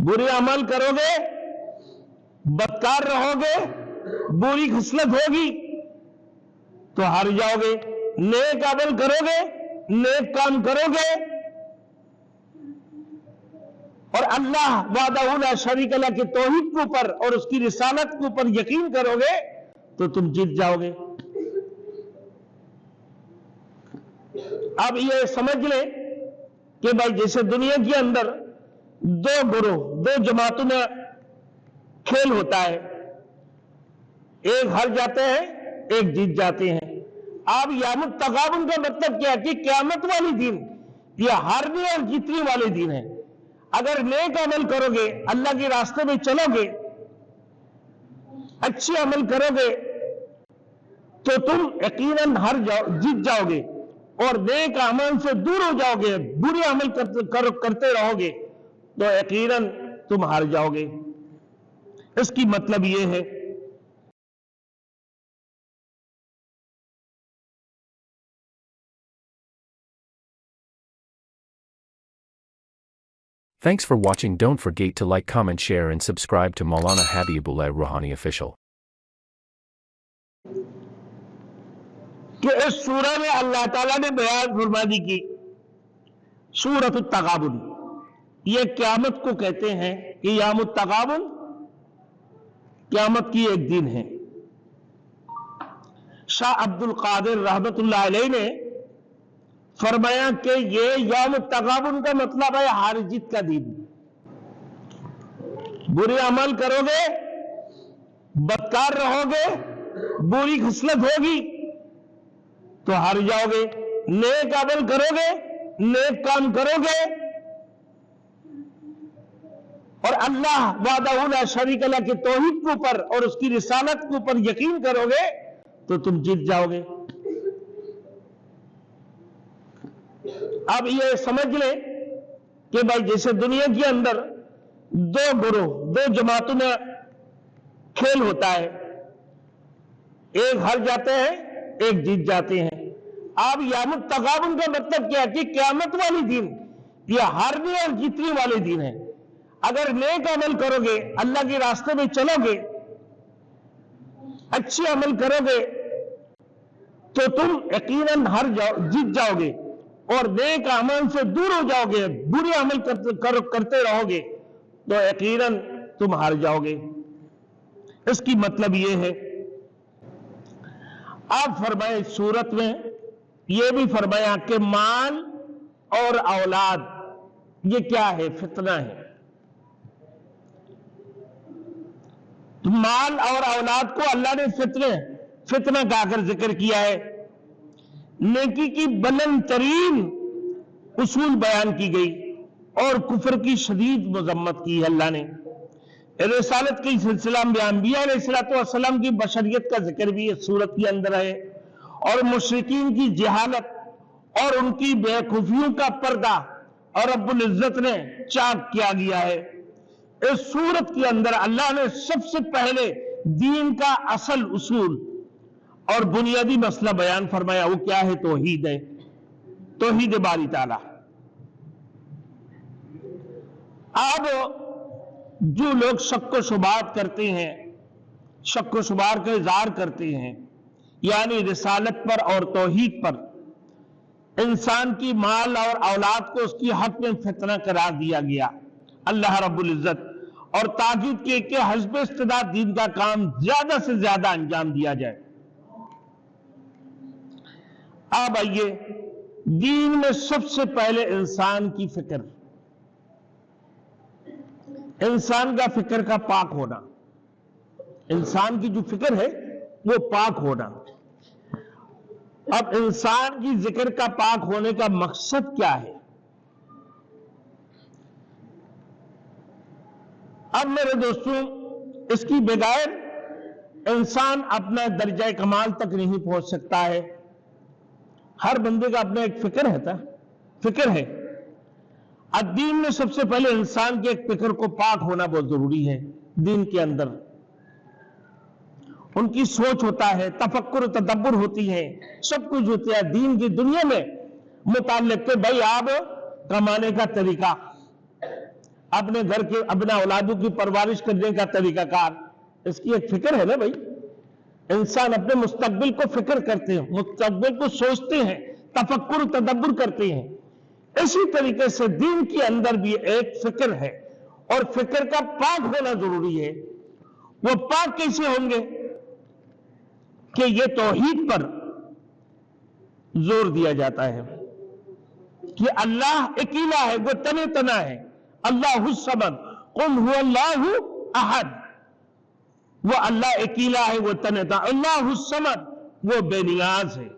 बुरे अमल करोगे, बदकार रहोगे, बुरी खसलत होगी तो हार जाओगे। नेक अमल करोगे, नेक काम करोगे और अल्लाह वहदहू ला शरीक लह की तौहीद के ऊपर और उसकी रिसालत के ऊपर यकीन करोगे तो तुम जीत जाओगे। अब ये समझ लें कि भाई जैसे दुनिया के अंदर दो ग्रोह, दो जमातों में खेल होता है, एक हार जाते हैं, एक जीत जाते हैं। अब यामुत तगाबुन का मतलब क्या है कि क़यामत वाली दिन ये हारने और जीतने वाले दिन है। अगर नेक अमल करोगे, अल्लाह के रास्ते में चलोगे, अच्छे अमल करोगे तो तुम यकीनन जीत जाओगे और नेक अमल से दूर हो जाओगे, बुरे अमल करते रहोगे तो यकीनन तुम हार जाओगे। इसकी मतलब यह है Thanks for watching. Don't forget to like, comment, share and subscribe to Maulana Habibullah Ruhani Official. कि इस सूरह में अल्लाह ताला ने बयान फरमा दी कि सूरत तगाबुन, ये क़यामत को कहते हैं कि यामुत तगाबुन क़यामत की एक दिन है। शाह अब्दुल कादिर रहमतुल्लाह अलैह ने फरमाया कि ये याम तगाबुन का मतलब है हार जीत का दिन। बुरे अमल करोगे, बदकार रहोगे, बुरी खसलत होगी तो हार जाओगे। नेक अमल करोगे, नेक काम करोगे और अल्लाह वहदहू ला शरीक लह की तौहीद के ऊपर और उसकी रिसालत के ऊपर यकीन करोगे तो तुम जीत जाओगे। अब ये समझ लें कि भाई जैसे दुनिया के अंदर दो ग्रोह, दो जमातों में खेल होता है, एक हार जाते हैं, एक जीत जाते हैं। अब यामुत तगाबुन का मतलब क्या है कि क़यामत वाली दिन ये हारने और जीतने वाले दिन है। अगर नेक अमल करोगे, अल्लाह के रास्ते में चलोगे, अच्छे अमल करोगे तो तुम यकीनन जीत जाओगे और नेक अमल से दूर हो जाओगे, बुरे अमल करते रहोगे तो यकीनन तुम हार जाओगे। इसकी मतलब यह है। आप फरमाए सूरत में यह भी फरमाया कि माल और औलाद ये क्या है? फितना है। तो माल और औलाद को अल्लाह ने फितना कहकर जिक्र किया है। नेकी की बुलंद तरीन उसूल बयान की गई और कुफर की शदीद मजम्मत की है। अल्लाह ने रिसालत के सिलसिला में अंबिया अलैहिस्सलाम की बशरियत का जिक्र भी इस सूरत के अंदर है और मुशरिकीन की जहालत और उनकी बेवकूफियों का पर्दा और रब्बुल इज्जत ने चाक किया गया है। इस सूरत के अंदर अल्लाह ने सबसे पहले दीन का असल उसूल और बुनियादी मसला बयान फरमाया। वो क्या है? तौहीद है, तौहीद बारी ताला। अब जो लोग शक व शुबात करते हैं, शक व शुबात का इज़हार करते हैं, यानी रिसालत पर और तौहीद पर, इंसान की माल और औलाद को उसकी हक में फितना करार दिया गया अल्लाह रब्बुल इज्जत, और ताकीद के कि हस्ब इस्तिदाद दीन का काम ज्यादा से ज्यादा अंजाम दिया जाए। अब आइए, दीन में सबसे पहले इंसान की फिक्र, इंसान का फिक्र का पाक होना, इंसान की जो फिक्र है वो पाक होना। अब इंसान की जिक्र का पाक होने का मकसद क्या है? अब मेरे दोस्तों, इसकी बगैर इंसान अपना दर्जा कमाल तक नहीं पहुंच सकता है। हर बंदे का अपना एक फिक्र है। दीन में सबसे पहले इंसान के एक फिक्र को पाक होना बहुत जरूरी है। दीन के अंदर उनकी सोच होता है, तफक्कुर तदब्बुर होती है, सब कुछ होता है दीन की दुनिया में मुताल्लिक के भाई आप कमाने का तरीका, अपने घर के अपना औलादों की परवरिश करने का तरीकाकार, इसकी एक फिक्र है ना भाई। इंसान अपने मुस्तकबिल को फिक्र करते हैं, मुस्तकबिल को सोचते हैं, तफक्कुर तदब्बुर करते हैं। इसी तरीके से दीन के अंदर भी एक फिक्र है, और फिक्र का पाक होना जरूरी है। वो पाक कैसे होंगे कि ये तौहीद पर जोर दिया जाता है कि अल्लाह अकेला है, वो तने तना है। अल्लाहुस समद, कुल हुवल्लाहु अहद, वो अल्लाह अकेला है, वो तने तना। अल्लाहुस समद, वो बेनियाज है।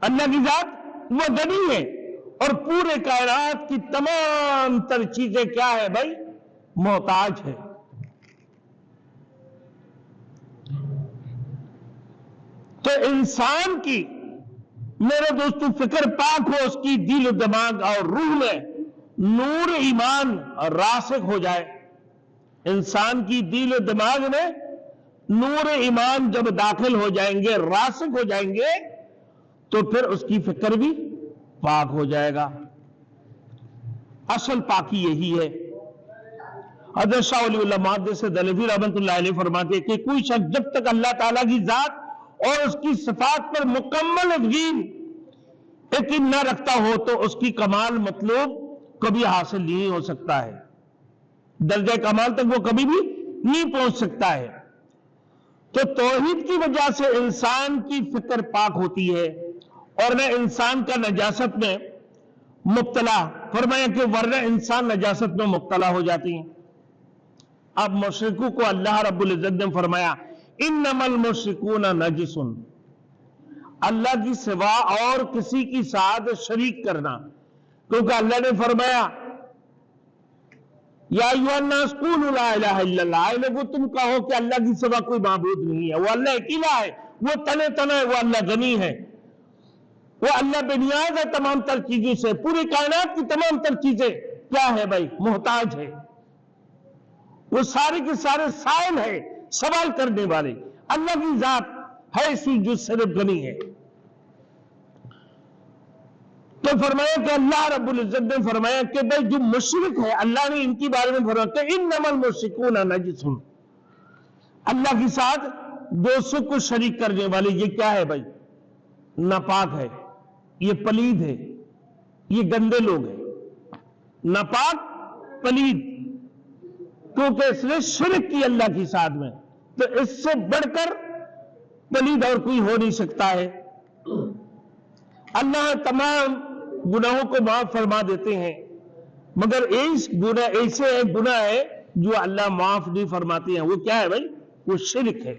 अल्लाह की जात वो गनी है, और पूरे कायनात की तमाम तर चीजें क्या है भाई, मोहताज है। तो इंसान की मेरे दोस्तों फिक्र पाक हो, उसकी दिल दिमाग और रूह में नूर ईमान रासिख हो जाए। इंसान की दिल दिमाग में नूर ईमान जब दाखिल हो जाएंगे, रासिख हो जाएंगे, तो फिर उसकी फिक्र भी पाक हो जाएगा। असल पाकी यही है। हज़रत शाह वली उल्लाह मुहद्दिस से दहलवी रहमतुल्लाह अलैह फरमाते हैं कि कोई शख्स जब तक अल्लाह ताला की जात और उसकी सिफात पर मुकम्मल यकीन न रखता हो, तो उसकी कमाल मतलूब कभी हासिल नहीं हो सकता है। दर्जा कमाल तक वो कभी भी नहीं पहुंच सकता है। तो तौहीद की वजह से इंसान की फिक्र पाक होती है, और न इंसान का नजासत में मुब्तला, फरमाया कि वरना इंसान नजासत में मुब्तला हो जाती है। अब मुशरिकों को अल्लाह रब्बुल इज्जत ने फरमाया इन्नमल मुशरिकूना नजिसुन, अल्लाह की सिवा और किसी की साथ शरीक करना। क्योंकि अल्लाह ने फरमाया या अय्युहन्नास क़ूलू ला इलाहा इल्लल्लाह, लोगों तुम कहो कि अल्लाह की सिवा कोई माबूद नहीं है, वो अल्लाह अकेला है, वो तने तना है, वो अल्लाह गनी है, वो अल्लाह बेनियाज है तमाम तर चीजों से। पूरी कायनात की तमाम तर चीजें क्या है भाई, मोहताज है। वो सारे के सारे साइल है, सवाल करने वाले। अल्लाह की जात है ऐसी जो सिर्फ गनी है। तो फरमाया कि अल्लाह रब्बुल इज्जत ने फरमाया कि भाई जो मुशरिक है, अल्लाह ने इनके बारे में फरमाया कि इन्नमल मुशरिकूना नजिसुन, अल्लाह के साथ दोस्तों को शरीक करने वाले ये क्या है भाई, नापाक है, ये पलीद है, ये गंदे लोग हैं। नापाक पलीद, क्योंकि इसने शिरक की अल्लाह के साथ में, तो इससे बढ़कर पलीद और कोई हो नहीं सकता है। अल्लाह तमाम गुनाहों को माफ फरमा देते हैं, मगर ऐसे एक गुनाह है जो अल्लाह माफ नहीं फरमाते हैं। वो क्या है भाई, वो शिरक है।